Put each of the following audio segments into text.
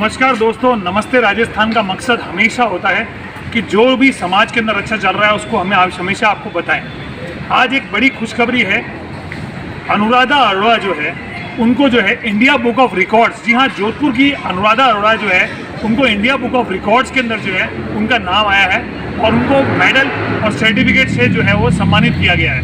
नमस्कार दोस्तों, नमस्ते राजस्थान का मकसद हमेशा होता है कि जो भी समाज के अंदर अच्छा चल रहा है उसको हमें हमेशा आपको बताएं। आज एक बड़ी खुशखबरी है। अनुराधा अरोड़ा जो है उनको जो है इंडिया बुक ऑफ रिकॉर्ड्स, जी हाँ, जोधपुर की अनुराधा अरोड़ा जो है उनको इंडिया बुक ऑफ रिकॉर्ड्स के अंदर जो है उनका नाम आया है और उनको मेडल और सर्टिफिकेट से जो है वो सम्मानित किया गया है।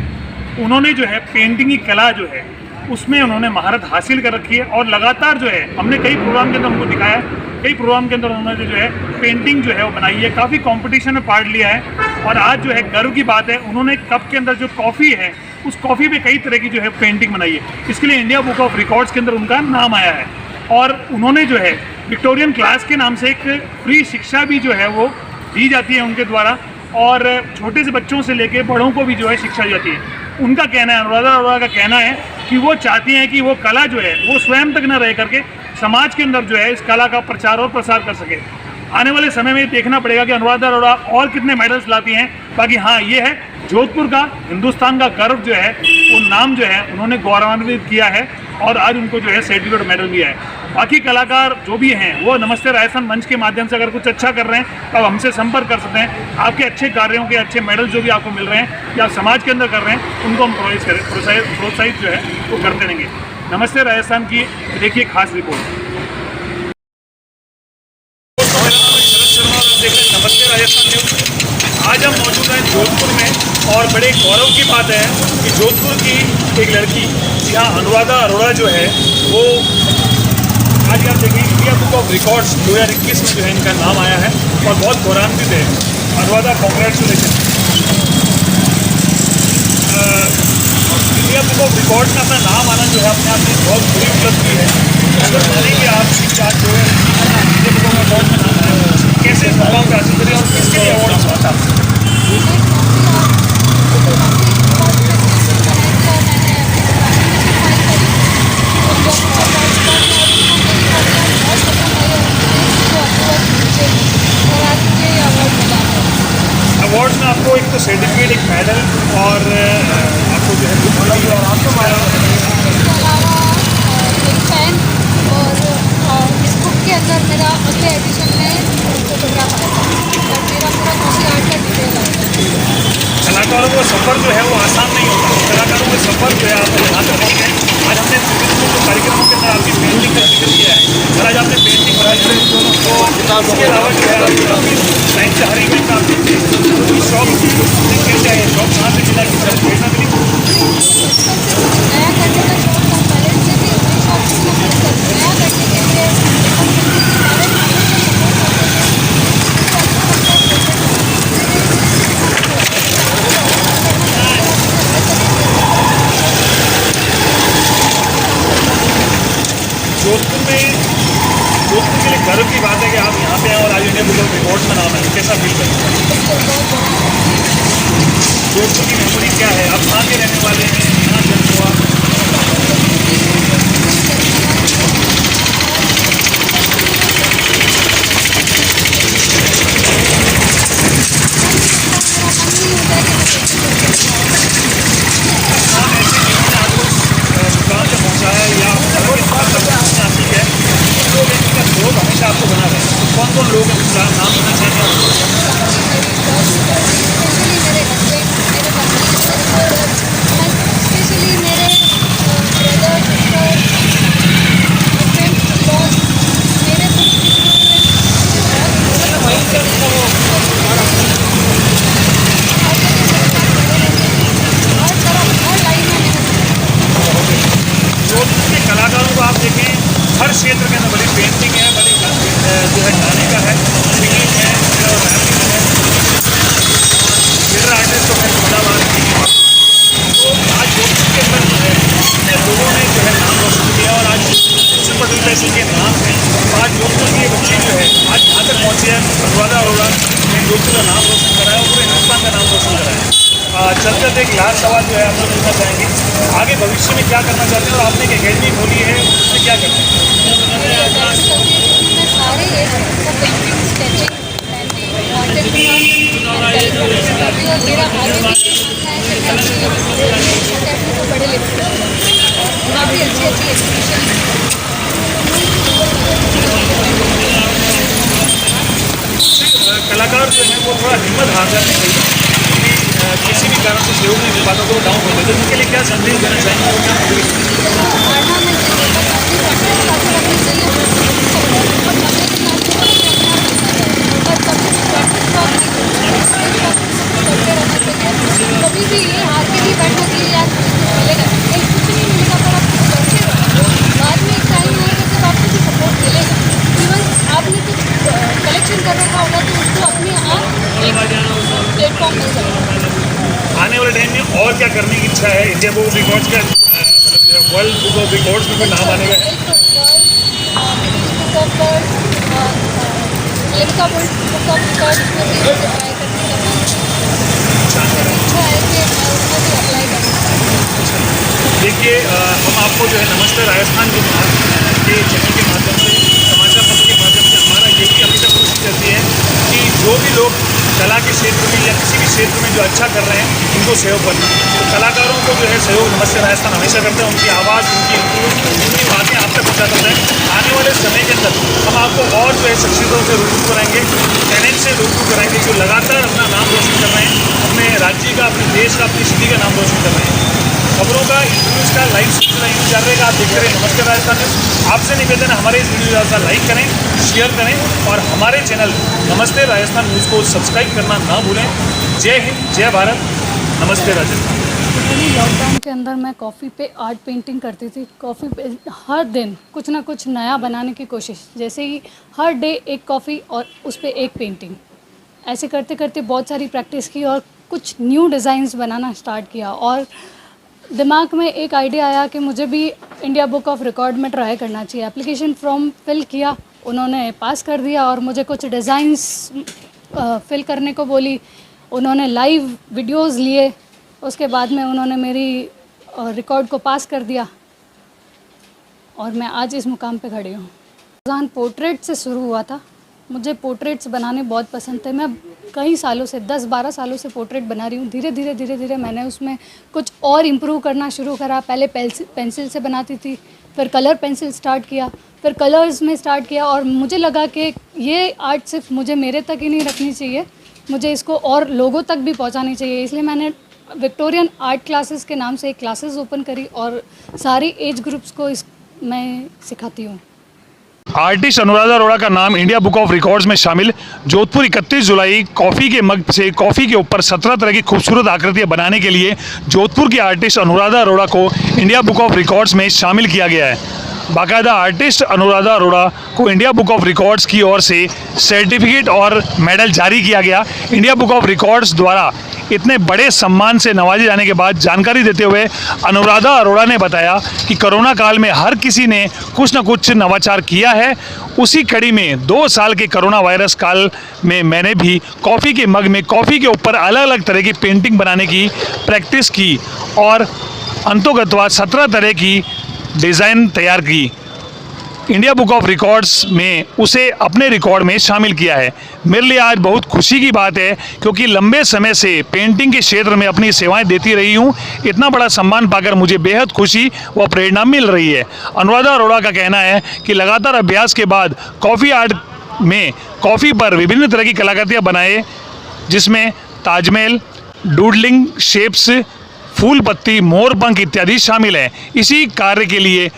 उन्होंने जो है पेंटिंग की कला जो है उसमें उन्होंने महारत हासिल कर रखी है और लगातार जो है हमने कई प्रोग्राम के अंदर उनको दिखाया है। कई प्रोग्राम के अंदर उन्होंने जो है पेंटिंग जो है वो बनाई है, काफ़ी कंपटीशन में पार्ट लिया है। और आज जो है गर्व की बात है, उन्होंने कप के अंदर जो कॉफ़ी है उस कॉफ़ी पे कई तरह की जो है पेंटिंग बनाई है। इसके लिए इंडिया बुक ऑफ रिकॉर्ड्स के अंदर उनका नाम आया है। और उन्होंने जो है विक्टोरियन क्लास के नाम से एक फ्री शिक्षा भी जो है वो दी जाती है उनके द्वारा, और छोटे से बच्चों से लेकर बड़ों को भी जो है शिक्षा दी जाती है। उनका कहना है, अनुराधा अरोड़ा का कहना है कि वो चाहती हैं कि वो कला जो है वो स्वयं तक न रह करके समाज के अंदर जो है इस कला का प्रचार और प्रसार कर सके। आने वाले समय में देखना पड़ेगा कि अनुराधा अरोड़ा और कितने मेडल्स लाती हैं। बाकी हाँ, ये है जोधपुर का, हिंदुस्तान का गर्व जो है वो नाम जो है उन्होंने गौरवान्वित किया है और आज उनको जो है सर्टिफिकेट मेडल दिया है। बाकी कलाकार जो भी हैं वो नमस्ते राजस्थान मंच के माध्यम से अगर कुछ अच्छा कर रहे हैं तो हमसे संपर्क कर सकते हैं। आपके अच्छे कार्यों के अच्छे मेडल जो भी आपको मिल रहे हैं या समाज के अंदर कर रहे हैं उनको हम प्रोत्साहित जो है वो करते रहेंगे। नमस्ते राजस्थान की देखिए खास रिपोर्ट। नमस्ते राजस्थान न्यूज़। आज हम मौजूद हैं जोधपुर में और बड़े गौरव की बात है कि जोधपुर की एक लड़की, यहाँ अनुराधा अरोड़ा जो है वो आज आप देखिए इंडिया बुक ऑफ रिकॉर्ड्स 2021 में जो है इनका नाम आया है और बहुत गौरवान्वित है। Anuradha, congratulation. India book of records में अपना नाम आना जो है अपने आप में बहुत बड़ी उपलब्धि है। अगर मानेंगे आप शिक्षा जो है इंडिया बुक ऑफ रिकॉर्ड्स में नाम आया है, कैसे मुकाम हासिल करें और किसके लिए अवार्ड पहुँचा? अवार्ड्स में आपको एक तो सर्टिफिकेट, एक मेडल और आपको जो है बुक मिली है और आपको इसके अलावा एक पेन और इस बुक के अंदर मेरा अगले एडिशन में फोटोग्राफ आएगा और मेरा पूरा कृषि आर्ट का डिटेल आएगा। कलाकारों का सफ़र जो है वो आसान नहीं होता। कलाकारों का सफ़र जो है आप यहाँ तक नहीं है। आज हमने विभिन्न कार्यक्रमों के अंदर आपकी पेंटिंग का जिक्र किया है और आज आपने पेंटिंग बनाई है तो इसके अलावा जो है आपकी साइंस से हर एक में आप शौक कैसे है, शौक कहाँ से मिला, किस प्रेरणा मिली? नया करने का शौक था पहले से भी, उसी शौक से नया करने के लिए जोधपुर के लिए गर्व की बात है कि आप यहाँ पे हैं और आज इंडिया बुक ऑफ रिकॉर्ड्स में नाम है। कैसा फील करते हैं? जोधपुर की मेमोरी क्या है? आप कहाँ के रहने वाले हैं? यहाँ जन्म हुआ? कहाँ से पहुँचा है या नासिक है, लोग इनका लोग हमेशा आपको बना रहे हैं। कौन कौन लोग हैं, नाम लेना चाहेंगे आप? स्पेशली मेरे ब्रदर, सिस्टर, फ्रेंड्स, बॉस, मेरे हर लाइन में जोधपुर के कलाकारों को आप देखें, हर क्षेत्र के अंदर बड़ी पेंटिंग है, बड़ी जो है गाने का है, सिंगिंग है, थिएटर आर्टिस्ट तो है, खुदाबाद की। तो आज जोधपुर के अंदर जो है इतने लोगों ने जो है नाम रोशन किया और आज सुपर डुपर के नाम है। आज जोधपुर की बच्ची जो है आज यहाँ तक पहुँची है। अनुराधा अरोड़ा ने जोधपुर का नाम रोशन कराया और पूरे हिंदुस्तान का नाम रोशन कराया। चलते एक लास्ट सवाल जो है आप लोग पूछना चाहेंगे, आगे भविष्य में क्या करना चाहते हैं और आपने एक अकेडमी खोली है उसमें क्या करना है? मैं सारे एज का पेंटिंग, स्केचिंग, और मेरा आगे भी है कि मैं बड़े लेवल पर काफ़ी अच्छी एजुकेशन वो थोड़ा हिम्मत हार जाती है कि किसी भी कारण से सहयोग नहीं मिल पाता तो डाउन हो जाते, उनके लिए क्या संदेश देना चाहेंगे और क्या हारना नहीं चाहिए, बस अपनी प्रैक्टिस चालू रखनी चाहिए और करने के साथ में अपना पैसा है, बस करते रहना चाहिए। कभी भी हार के नहीं बैठना चाहिए यार मिलेगा नहीं, कुछ नहीं मिलेगा, पर आप करते रहो, बाद में एक टाइम आएगा जब आपको भी सपोर्ट मिलेगा। इवन आपने कुछ कलेक्शन कर रखा होगा तो उसको अपने आप एक प्लेटफॉर्म मिल जाएगा। आने वाले टाइम में और क्या करने की इच्छा है? इंडिया बुक ऑफ रिकॉर्ड्स का वर्ल्ड बुक ऑफ रिकॉर्ड्स में नाम आने का है? इच्छा है कि उसमें भी अप्लाई करना। देखिए हम आपको जो है नमस्ते राजस्थान के चैनल के माध्यम से, समाचार पत्र के माध्यम से हमारा यही हमेशा कोशिश रहती है कि जो भी लोग कला के क्षेत्र में या किसी भी क्षेत्र में जो अच्छा कर रहे हैं उनको सहयोग करना। तो कलाकारों को जो है सहयोग नमस्ते राजस्थान हमेशा करते हैं, उनकी आवाज़, उनकी बातें आप तक पहुँचाते हैं। आने वाले समय के अंदर हम आपको और जो है शख्सियतों से रूबरू कराएंगे, टैलेंट से रूबरू कराएंगे जो लगातार अपना नाम रोशन कर रहे हैं, अपने राज्य का, अपने देश का, अपनी सिटी का नाम रोशन कर रहे हैं। खबरों का इंटरव्यूज का लाइव सिलसिला यूँ जारी रहेगा। आप देखते रहे नमस्ते राजस्थान न्यूज़। आपसे निवेदन है हमारे इस वीडियो का लाइक करें, शेयर करें और हमारे चैनल नमस्ते राजस्थान न्यूज़ को सब्सक्राइब करना ना भूलें। जय हिंद, जय भारत, नमस्ते राजस्थान। लॉकडाउन के अंदर मैं कॉफ़ी पे आर्ट पेंटिंग करती थी। कॉफ़ी पे हर दिन कुछ ना कुछ नया बनाने की कोशिश, जैसे कि हर डे एक कॉफ़ी और उस पर एक पेंटिंग, ऐसे करते करते बहुत सारी प्रैक्टिस की और कुछ न्यू डिज़ाइंस बनाना स्टार्ट किया। और दिमाग में एक आइडिया आया कि मुझे भी इंडिया बुक ऑफ रिकॉर्ड में ट्राई करना चाहिए। एप्लीकेशन फॉर्म फिल किया, उन्होंने पास कर दिया और मुझे कुछ डिज़ाइंस फिल करने को बोली। उन्होंने लाइव वीडियोस लिए, उसके बाद में उन्होंने मेरी रिकॉर्ड को पास कर दिया और मैं आज इस मुकाम पे खड़ी हूँ। रुझान पोर्ट्रेट से शुरू हुआ था। मुझे पोर्ट्रेट्स बनाने बहुत पसंद थे। मैं कई सालों से 10-12 सालों से पोर्ट्रेट बना रही हूँ। धीरे धीरे मैंने उसमें कुछ और इम्प्रूव करना शुरू करा। पहले पेंसिल से बनाती थी, फिर कलर पेंसिल स्टार्ट किया, फिर कलर्स में स्टार्ट किया और मुझे लगा कि ये आर्ट सिर्फ मुझे मेरे तक ही नहीं रखनी चाहिए, मुझे इसको और लोगों तक भी पहुँचानी चाहिए। इसलिए मैंने विक्टोरियन आर्ट क्लासेस के नाम से एक क्लासेस ओपन करी और सारी एज ग्रुप्स को मैं सिखाती हूँ। आर्टिस्ट अनुराधा अरोड़ा का नाम इंडिया बुक ऑफ रिकॉर्ड्स में शामिल। जोधपुर 31 जुलाई कॉफ़ी के मग से कॉफ़ी के ऊपर 17 तरह की खूबसूरत आकृतियां बनाने के लिए जोधपुर के आर्टिस्ट अनुराधा अरोड़ा को इंडिया बुक ऑफ रिकॉर्ड्स में शामिल किया गया है। बाकायदा आर्टिस्ट अनुराधा अरोड़ा को इंडिया बुक ऑफ रिकॉर्ड्स की ओर से सर्टिफिकेट और मेडल जारी किया गया। इंडिया बुक ऑफ रिकॉर्ड्स द्वारा इतने बड़े सम्मान से नवाजे जाने के बाद जानकारी देते हुए अनुराधा अरोड़ा ने बताया कि कोरोना काल में हर किसी ने कुछ न कुछ नवाचार किया है। उसी कड़ी में 2 साल के कोरोना वायरस काल में मैंने भी कॉफ़ी के मग में कॉफ़ी के ऊपर अलग अलग तरह की पेंटिंग बनाने की प्रैक्टिस की और अंतोगत्वा 17 तरह की डिज़ाइन तैयार की। इंडिया बुक ऑफ रिकॉर्ड्स में उसे अपने रिकॉर्ड में शामिल किया है। मेरे लिए आज बहुत खुशी की बात है क्योंकि लंबे समय से पेंटिंग के क्षेत्र में अपनी सेवाएं देती रही हूं। इतना बड़ा सम्मान पाकर मुझे बेहद खुशी व प्रेरणा मिल रही है। अनुराधा अरोड़ा का कहना है कि लगातार अभ्यास के बाद कॉफ़ी आर्ट में कॉफ़ी पर विभिन्न तरह की कलाकृतियाँ बनाए, जिसमें ताजमहल, डूडलिंग शेप्स, फूल पत्ती, मोर पंख इत्यादि शामिल हैं। इसी कार्य के लिए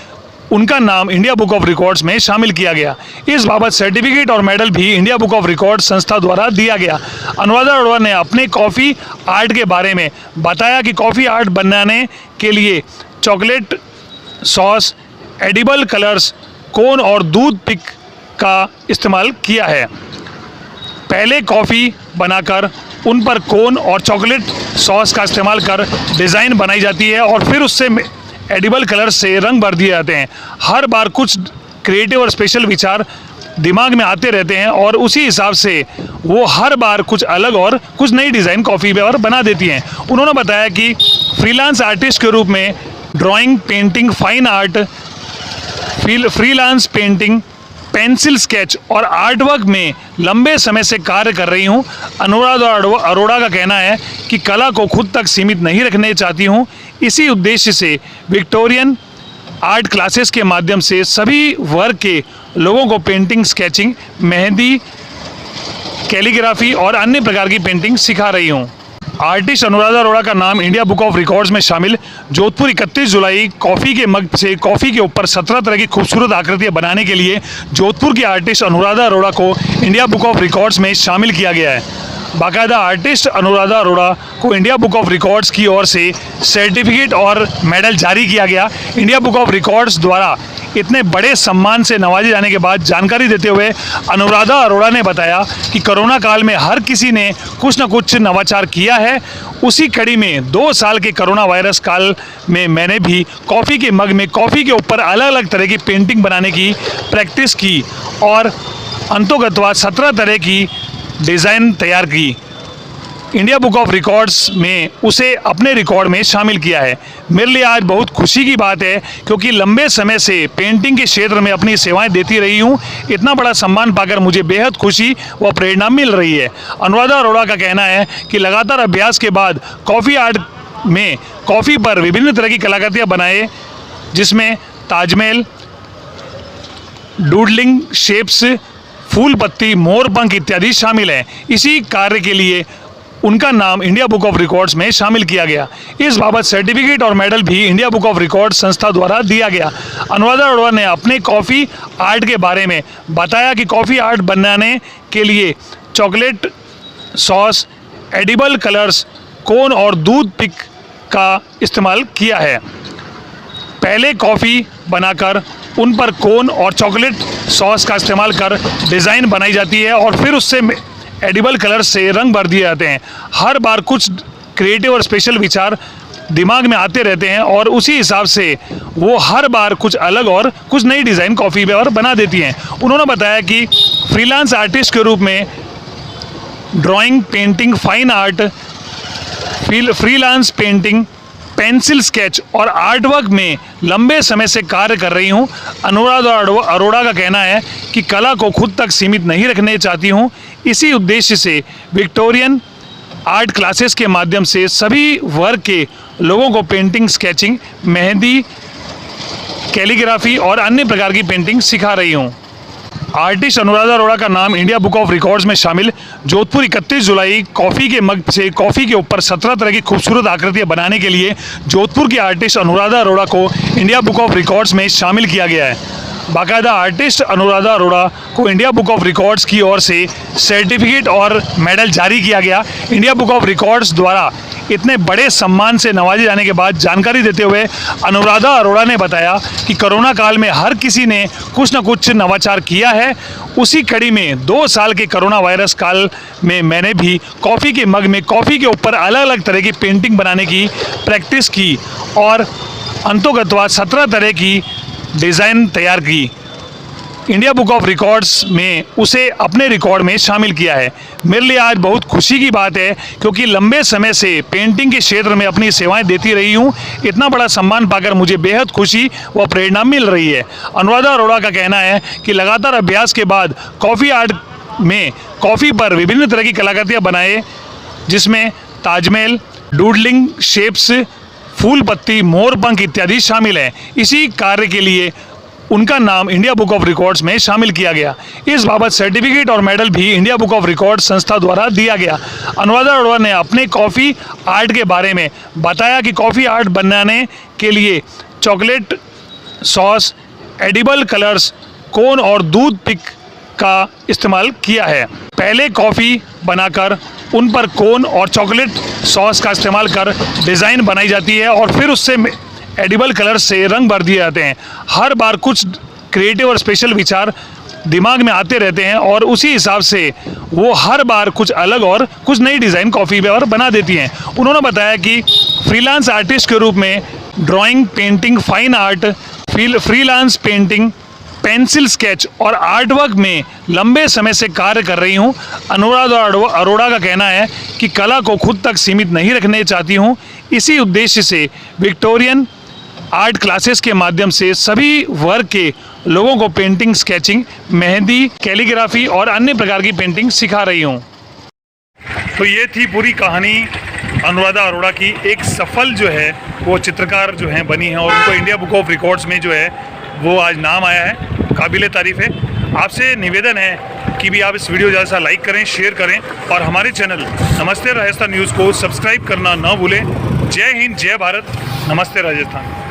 उनका नाम इंडिया बुक ऑफ रिकॉर्ड्स में शामिल किया गया। इस बाबत सर्टिफिकेट और मेडल भी इंडिया बुक ऑफ रिकॉर्ड्स संस्था द्वारा दिया गया। अनुराधा अरोड़ा ने अपने कॉफ़ी आर्ट के बारे में बताया कि कॉफ़ी आर्ट बनाने के लिए चॉकलेट सॉस, एडिबल कलर्स, कोन और दूध पिक का इस्तेमाल किया है। पहले कॉफ़ी बनाकर उन पर कोन और चॉकलेट सॉस का इस्तेमाल कर डिज़ाइन बनाई जाती है और फिर उससे एडिबल कलर से रंग भर दिए जाते हैं। हर बार कुछ क्रिएटिव और स्पेशल विचार दिमाग में आते रहते हैं और उसी हिसाब से वो हर बार कुछ अलग और कुछ नई डिज़ाइन कॉफ़ी पे और बना देती हैं। उन्होंने बताया कि फ्रीलांस आर्टिस्ट के रूप में drawing, painting, fine art, freelance painting, pencil sketch और आर्टवर्क में लंबे समय से कार्य कर रही हूँ। अनुराधा अरोड़ा का कहना है कि कला को खुद तक सीमित नहीं रखने चाहती हूँ। इसी उद्देश्य से विक्टोरियन आर्ट क्लासेस के माध्यम से सभी वर्ग के लोगों को पेंटिंग, स्केचिंग, मेहंदी, कैलीग्राफी और अन्य प्रकार की पेंटिंग सिखा रही हूँ। आर्टिस्ट अनुराधा अरोड़ा का नाम इंडिया बुक ऑफ रिकॉर्ड्स में शामिल। जोधपुर 31 जुलाई कॉफ़ी के मग से कॉफ़ी के ऊपर 17 तरह की खूबसूरत आकृतियाँ बनाने के लिए जोधपुर की आर्टिस्ट अनुराधा अरोड़ा को इंडिया बुक ऑफ रिकॉर्ड्स में शामिल किया गया है। बाकायदा आर्टिस्ट अनुराधा अरोड़ा को इंडिया बुक ऑफ रिकॉर्ड्स की ओर से सर्टिफिकेट और मेडल जारी किया गया। इंडिया बुक ऑफ रिकॉर्ड्स द्वारा इतने बड़े सम्मान से नवाजे जाने के बाद जानकारी देते हुए अनुराधा अरोड़ा ने बताया कि कोरोना काल में हर किसी ने कुछ न कुछ नवाचार किया है। उसी कड़ी में 2 साल के कोरोना वायरस काल में मैंने भी कॉफ़ी के मग में कॉफ़ी के ऊपर अलग अलग तरह की पेंटिंग बनाने की प्रैक्टिस की और अंतोगत्वा 17 तरह की डिज़ाइन तैयार की। इंडिया बुक ऑफ रिकॉर्ड्स में उसे अपने रिकॉर्ड में शामिल किया है। मेरे लिए आज बहुत खुशी की बात है क्योंकि लंबे समय से पेंटिंग के क्षेत्र में अपनी सेवाएं देती रही हूं। इतना बड़ा सम्मान पाकर मुझे बेहद खुशी व प्रेरणा मिल रही है। अनुराधा अरोड़ा का कहना है कि लगातार अभ्यास के बाद कॉफ़ी आर्ट में कॉफ़ी पर विभिन्न तरह की कलाकृतियाँ बनाए, जिसमें ताजमहल, डूडलिंग शेप्स, फूल पत्ती, मोर पंख इत्यादि शामिल हैं। इसी कार्य के लिए उनका नाम इंडिया बुक ऑफ रिकॉर्ड्स में शामिल किया गया। इस बाबत सर्टिफिकेट और मेडल भी इंडिया बुक ऑफ रिकॉर्ड्स संस्था द्वारा दिया गया। अनुराधा अरोड़ा ने अपने कॉफ़ी आर्ट के बारे में बताया कि कॉफ़ी आर्ट बनाने के लिए चॉकलेट सॉस, एडिबल कलर्स, कोन और दूध पिक का इस्तेमाल किया है। पहले कॉफ़ी बनाकर उन पर कोन और चॉकलेट सॉस का इस्तेमाल कर डिज़ाइन बनाई जाती है और फिर उससे एडिबल कलर से रंग भर दिए जाते हैं। हर बार कुछ क्रिएटिव और स्पेशल विचार दिमाग में आते रहते हैं और उसी हिसाब से वो हर बार कुछ अलग और कुछ नई डिज़ाइन कॉफ़ी पे और बना देती हैं। उन्होंने बताया कि फ्रीलांस आर्टिस्ट के रूप में drawing, painting, fine art, freelance painting, pencil sketch और आर्ट वर्क में लंबे समय से कार्य कर रही हूँ। अनुराधा अरोड़ा का कहना है कि कला को खुद तक सीमित नहीं रखने चाहती हूँ। इसी उद्देश्य से विक्टोरियन आर्ट क्लासेस के माध्यम से सभी वर्ग के लोगों को पेंटिंग, स्केचिंग, मेहंदी, कैलीग्राफी और अन्य प्रकार की पेंटिंग सिखा रही हूँ। आर्टिस्ट अनुराधा अरोड़ा का नाम इंडिया बुक ऑफ रिकॉर्ड्स में शामिल। जोधपुर 31 जुलाई कॉफ़ी के मग से कॉफ़ी के ऊपर 17 तरह की खूबसूरत आकृतियाँ बनाने के लिए जोधपुर की आर्टिस्ट अनुराधा अरोड़ा को इंडिया बुक ऑफ रिकॉर्ड्स में शामिल किया गया है। बाकायदा आर्टिस्ट अनुराधा अरोड़ा को इंडिया बुक ऑफ रिकॉर्ड्स की ओर से सर्टिफिकेट और मेडल जारी किया गया। इंडिया बुक ऑफ रिकॉर्ड्स द्वारा इतने बड़े सम्मान से नवाजे जाने के बाद जानकारी देते हुए अनुराधा अरोड़ा ने बताया कि कोरोना काल में हर किसी ने कुछ न कुछ नवाचार किया है। उसी कड़ी में 2 साल के कोरोना वायरस काल में मैंने भी कॉफ़ी के मग में कॉफ़ी के ऊपर अलग अलग तरह की पेंटिंग बनाने की प्रैक्टिस की और अंतोगत्वा 17 तरह की डिज़ाइन तैयार की। इंडिया बुक ऑफ रिकॉर्ड्स में उसे अपने रिकॉर्ड में शामिल किया है। मेरे लिए आज बहुत खुशी की बात है क्योंकि लंबे समय से पेंटिंग के क्षेत्र में अपनी सेवाएं देती रही हूं। इतना बड़ा सम्मान पाकर मुझे बेहद खुशी व प्रेरणा मिल रही है। अनुराधा अरोड़ा का कहना है कि लगातार अभ्यास के बाद कॉफ़ी आर्ट में कॉफ़ी पर विभिन्न तरह की कलाकृतियाँ बनाए, जिसमें ताजमहल, डूडलिंग शेप्स, फूल पत्ती, मोर पंख इत्यादि शामिल हैं। इसी कार्य के लिए उनका नाम इंडिया बुक ऑफ रिकॉर्ड्स में शामिल किया गया। इस बाबत सर्टिफिकेट और मेडल भी इंडिया बुक ऑफ रिकॉर्ड्स संस्था द्वारा दिया गया। अनुराधा अरोड़ा ने अपने कॉफ़ी आर्ट के बारे में बताया कि कॉफ़ी आर्ट बनाने के लिए चॉकलेट सॉस, एडिबल कलर्स, कोन और दूध पिक का इस्तेमाल किया है। पहले कॉफ़ी बनाकर उन पर कोन और चॉकलेट सॉस का इस्तेमाल कर डिज़ाइन बनाई जाती है और फिर उससे एडिबल कलर से रंग भर दिए जाते हैं। हर बार कुछ क्रिएटिव और स्पेशल विचार दिमाग में आते रहते हैं और उसी हिसाब से वो हर बार कुछ अलग और कुछ नई डिज़ाइन कॉफ़ी पे और बना देती हैं। उन्होंने बताया कि फ्रीलांस आर्टिस्ट के रूप में drawing, painting, fine art, freelance painting, pencil sketch और आर्ट वर्क में लंबे समय से कार्य कर रही हूँ। अनुराधा अरोड़ा का कहना है कि कला को खुद तक सीमित नहीं रखने चाहती हूँ। इसी उद्देश्य से विक्टोरियन आर्ट क्लासेस के माध्यम से सभी वर्ग के लोगों को पेंटिंग, स्केचिंग, मेहंदी, कैलीग्राफी और अन्य प्रकार की पेंटिंग सिखा रही हूँ। तो ये थी पूरी कहानी अनुराधा अरोड़ा की। एक सफल जो है वो चित्रकार जो हैं बनी है और उनको इंडिया बुक ऑफ रिकॉर्ड्स में जो है वो आज नाम आया है। काबिले तारीफ़ है। आपसे निवेदन है बाकी भी आप इस वीडियो ज़्यादा से लाइक करें, शेयर करें और हमारे चैनल नमस्ते राजस्थान न्यूज़ को सब्सक्राइब करना ना भूलें। जय हिंद, जय भारत, नमस्ते राजस्थान।